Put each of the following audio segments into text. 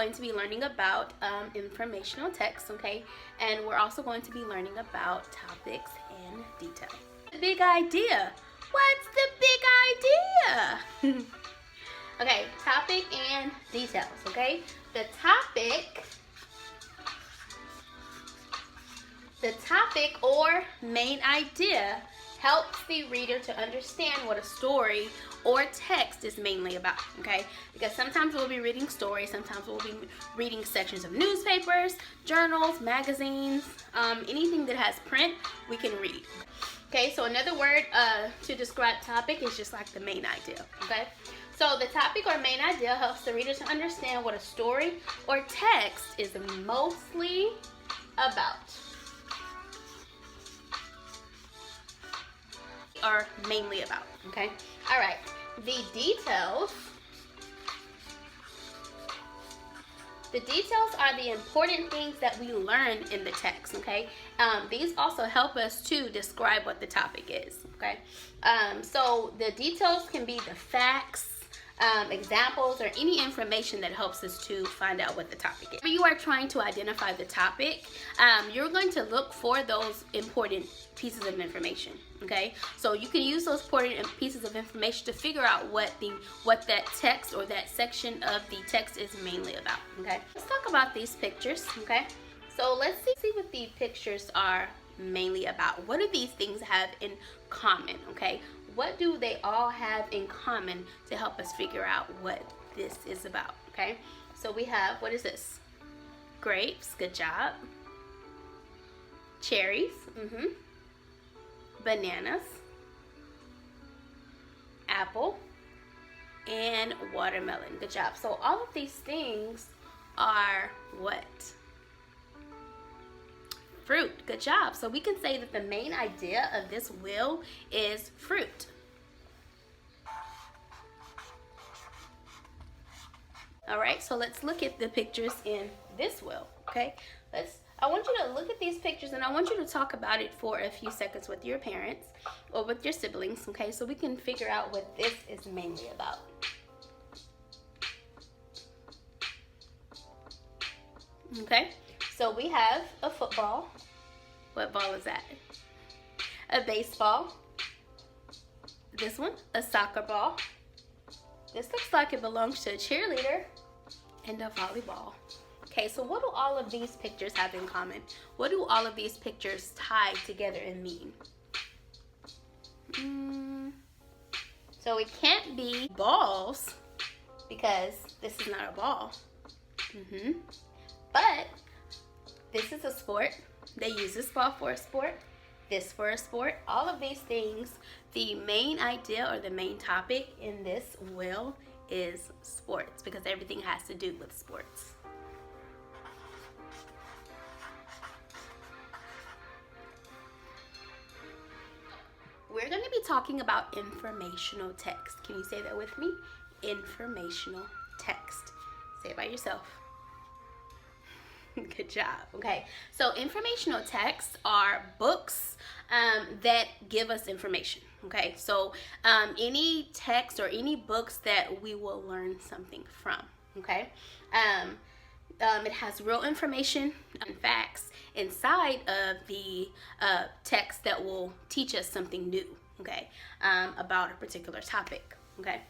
going to be learning about informational text, okay? And we're also going to be learning about topics and detail. The big idea. What's the big idea? Okay, topic and details, okay? The topic or main idea helps the reader to understand what a story or text is mainly about, okay? Because sometimes we'll be reading stories, sometimes we'll be reading sections of newspapers, journals, magazines, anything that has print, we can read. Okay, so another word to describe topic is just like the main idea, okay? So the topic or main idea helps the reader to understand what a story or text is mostly about. Are mainly about, okay? All right, the details are the important things that we learn in the text, okay? These also help us to describe what the topic is, okay? So the details can be the facts, examples, or any information that helps us to find out what the topic is. When you are trying to identify the topic, you're going to look for those important pieces of information, okay? So you can use those important pieces of information to figure out what that text or that section of the text is mainly about, okay? Let's talk about these pictures, okay? So let's see what the pictures are mainly about. What do these things have in common, okay? What do they all have in common to help us figure out what this is about, okay? So we have, what is this? Grapes, good job. Cherries, bananas, apple, and watermelon, good job. So all of these things are what? Fruit, good job. So we can say that the main idea of this wheel is fruit. All right, so let's look at the pictures in this wheel, okay? I want you to look at these pictures and I want you to talk about it for a few seconds with your parents or with your siblings, okay? So we can figure out what this is mainly about. Okay, so we have a football. What ball is that? A baseball. This one, a soccer ball. This looks like it belongs to a cheerleader, and a volleyball. Okay, so what do all of these pictures have in common? What do all of these pictures tie together and mean? So it can't be balls because this is not a ball. But this is a sport. They use this ball for a sport, this for a sport. All of these things, the main idea or the main topic in this wheel is sports because everything has to do with sports. We're going to be talking about informational text. Can you say that with me? Informational text. Say it by yourself. Good job. Okay, so informational texts are books that give us information. Okay, so any text or any books that we will learn something from. Okay, it has real information and facts inside of the text that will teach us something new. Okay, about a particular topic. Okay,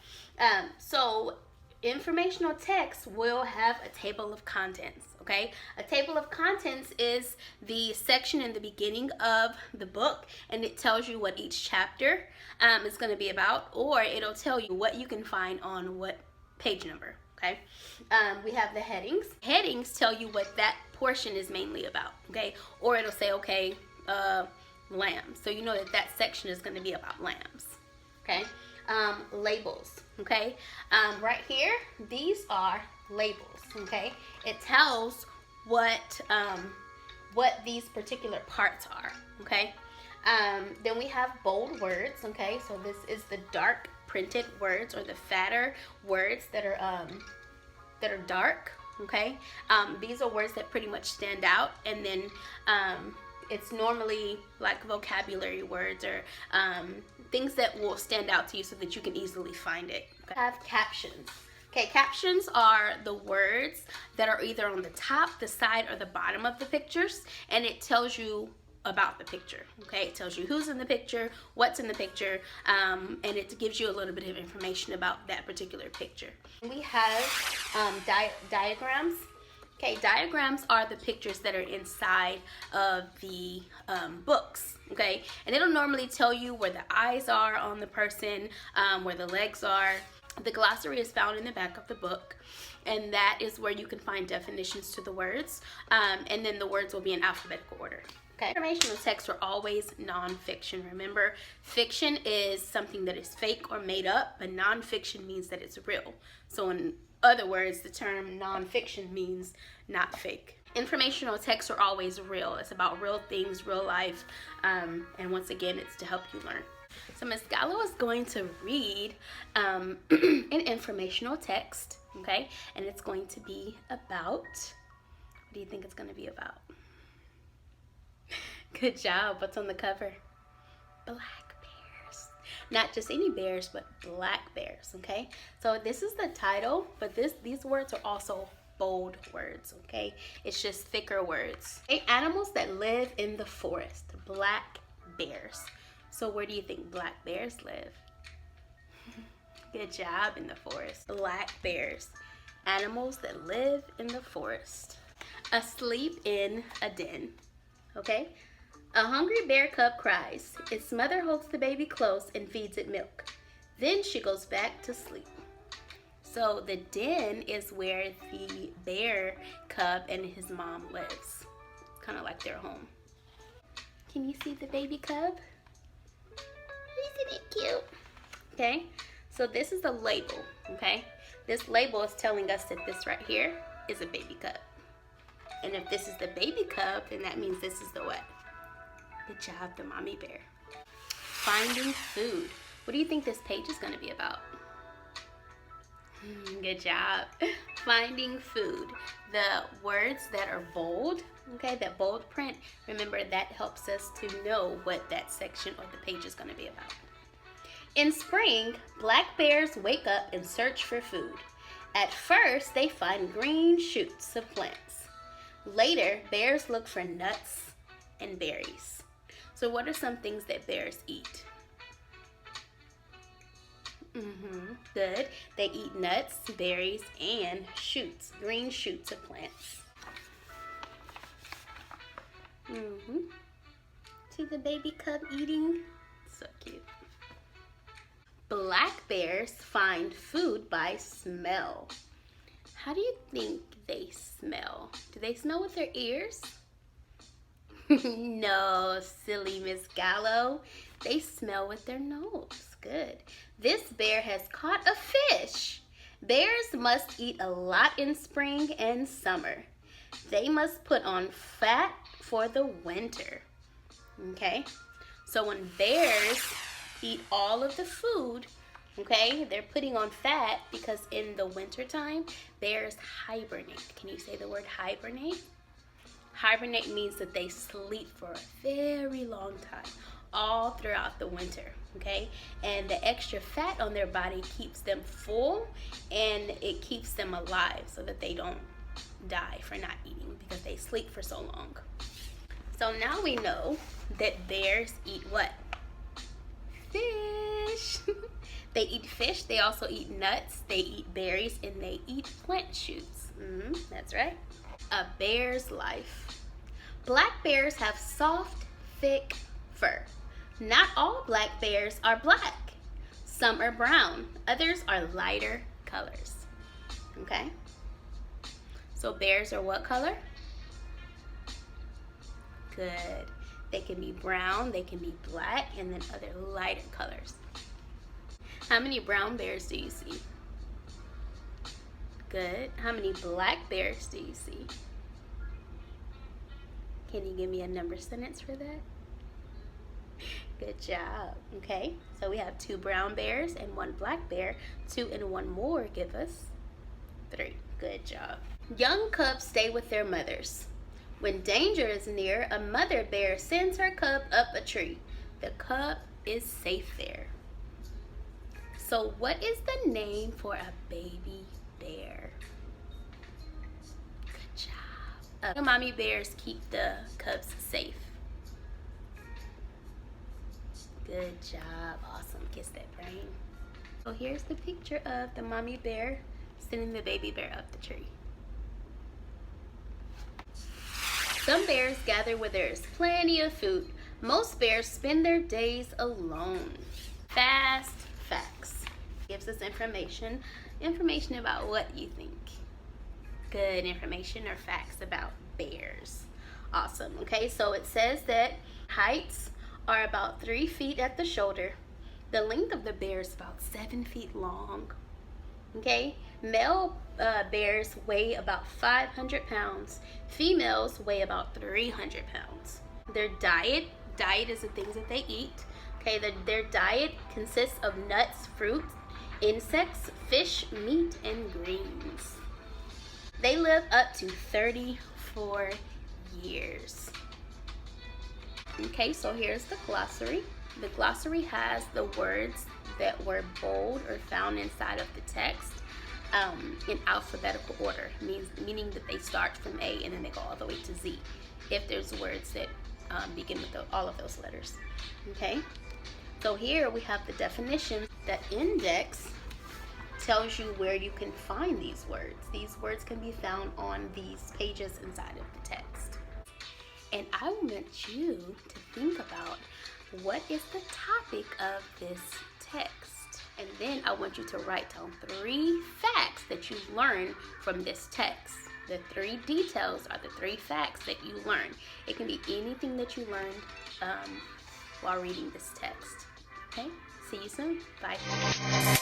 so informational text will have a table of contents, okay? A table of contents is the section in the beginning of the book, and it tells you what each chapter is going to be about, or it'll tell you what you can find on what page number, okay? We have the headings. Headings tell you what that portion is mainly about, okay? Or it'll say, okay, lambs. So you know that that section is going to be about lambs, okay? Labels, okay? Right here, these are labels, okay? It tells what these particular parts are, okay? Then we have bold words, okay? So this is the dark printed words or the fatter words that are dark, okay? These are words that pretty much stand out, and then it's normally like vocabulary words or things that will stand out to you so that you can easily find it. Okay. Have captions. Okay, captions are the words that are either on the top, the side, or the bottom of the pictures, and it tells you about the picture. Okay, it tells you who's in the picture, what's in the picture, and it gives you a little bit of information about that particular picture. We have diagrams. Okay, diagrams are the pictures that are inside of the books, okay? And it'll normally tell you where the eyes are on the person, where the legs are. The glossary is found in the back of the book, and that is where you can find definitions to the words, and then the words will be in alphabetical order. Okay. Informational texts are always nonfiction. Remember, fiction is something that is fake or made up, but nonfiction means that it's real. So in other words, the term nonfiction means not fake. Informational texts are always real. It's about real things, real life, and once again, it's to help you learn. So Ms. Gallo is going to read an informational text, okay? And it's going to be about, what do you think it's going to be about? Good job. What's on the cover? Black bears. Not just any bears, but black bears, okay? So this is the title, but these words are also bold words, okay? It's just thicker words. 8 animals that live in the forest. Black bears. So where do you think black bears live? Good job, in the forest. Black bears. Animals that live in the forest. Asleep in a den, okay? A hungry bear cub cries. Its mother holds the baby close and feeds it milk. Then she goes back to sleep. So the den is where the bear cub and his mom lives. It's kind of like their home. Can you see the baby cub? Isn't it cute? Okay, so this is the label, okay? This label is telling us that this right here is a baby cub. And if this is the baby cub, then that means this is the what? Good job, the mommy bear. Finding food. What do you think this page is going to be about? Good job. Finding food. The words that are bold, okay, that bold print, remember that helps us to know what that section or the page is going to be about. In spring, black bears wake up and search for food. At first, they find green shoots of plants. Later, bears look for nuts and berries. So what are some things that bears eat? Good. They eat nuts, berries, and shoots, green shoots of plants. See the baby cub eating? So cute. Black bears find food by smell. How do you think they smell? Do they smell with their ears? No, silly Miss Gallo. They smell with their nose. Good. This bear has caught a fish. Bears must eat a lot in spring and summer. They must put on fat for the winter. Okay? So when bears eat all of the food, okay, they're putting on fat because in the wintertime, bears hibernate. Can you say the word hibernate? Hibernate means that they sleep for a very long time, all throughout the winter, okay? And the extra fat on their body keeps them full and it keeps them alive so that they don't die for not eating because they sleep for so long. So now we know that bears eat what? Fish. They eat fish, they also eat nuts, they eat berries, and they eat plant shoots. That's right. A bear's life. Black bears have soft, thick fur. Not all black bears are black. Some are brown, others are lighter colors. Okay? So bears are what color? Good. They can be brown, they can be black, and then other lighter colors. How many brown bears do you see? Good. How many black bears do you see? Can you give me a number sentence for that? Good job. Okay, so we have 2 brown bears and 1 black bear. 2 and 1 more give us 3. Good job. Young cubs stay with their mothers. When danger is near, a mother bear sends her cub up a tree. The cub is safe there. So what is the name for a baby bear. Good job. Mommy bears keep the cubs safe. Good job. Awesome. Kiss that brain. So here's the picture of the mommy bear sending the baby bear up the tree. Some bears gather where there is plenty of food. Most bears spend their days alone. Fast facts. Gives us information about what you think. Good information or facts about bears. Awesome. Okay, so it says that heights are about 3 feet at the shoulder. The length of the bear is about 7 feet long. Okay, male bears weigh about 500 pounds. Females weigh about 300 pounds. Their diet is the things that they eat. Okay, their diet consists of nuts, fruits, insects, fish, meat, and greens. They live up to 34 years. Okay, so here's the glossary. The glossary has the words that were bold or found inside of the text in alphabetical order, meaning that they start from A and then they go all the way to Z, if there's words that begin with all of those letters. Okay, so here we have the definition. The index tells you where you can find these words. These words can be found on these pages inside of the text. And I want you to think about what is the topic of this text. And then I want you to write down 3 facts that you learned from this text. The 3 details are the 3 facts that you learned. It can be anything that you learned while reading this text. Okay, see you soon. Bye.